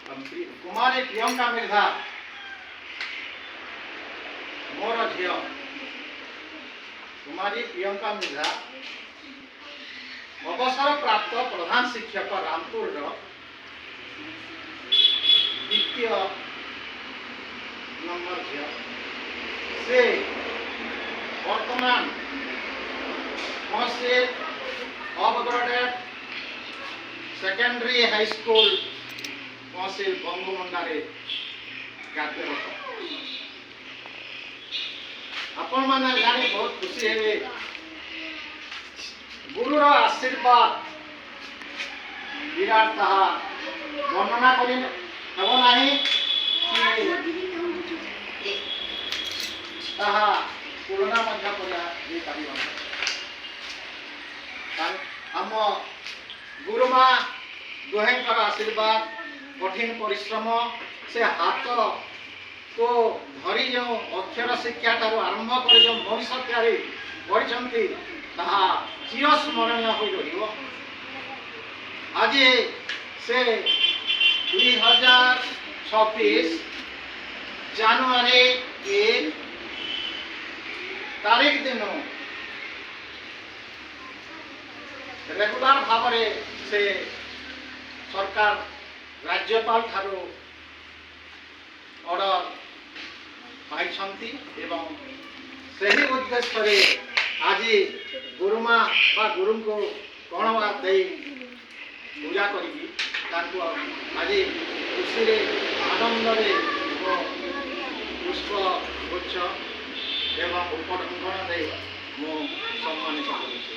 कुमारी प्रियंका मिर्धा मोर झी कुमारी प्रियंका मिर्धा अवसर प्राप्त प्रधान शिक्षक रामपुर द्वितीय नंबर झी से वर्तमान अपग्रेडेड सेकेंडरी हाई स्कूल तहसील बंगमुंडारे कार्यरत आपण मैंने जानी बहुत खुशी है गुरुर आशीर्वाद विराट ताहा वर्णना करी हेब नाही ताहा तुलना मध्य करी पारिब आम गुरुमा दुहेंकर आशीर्वाद कठिन परिश्रम से हाथ को धरी जो अक्षर शिक्षा ठार आरंभ कर जो मनीष तैयारी चिरस्मरणीय हो रही आज से 2026 जानुआरी 1 तारीख दिन रेगुलर भाव से सरकार राज्यपाल ठारू ऑर्डर पाई एवं सही उद्देश्य आज गुरुमा बा गुरु को प्रणवाद दे पूजा करी आज खुशी आनंद पुष्प गुच्छ एवं उपढंकन दे मु सम्मानित करुछि।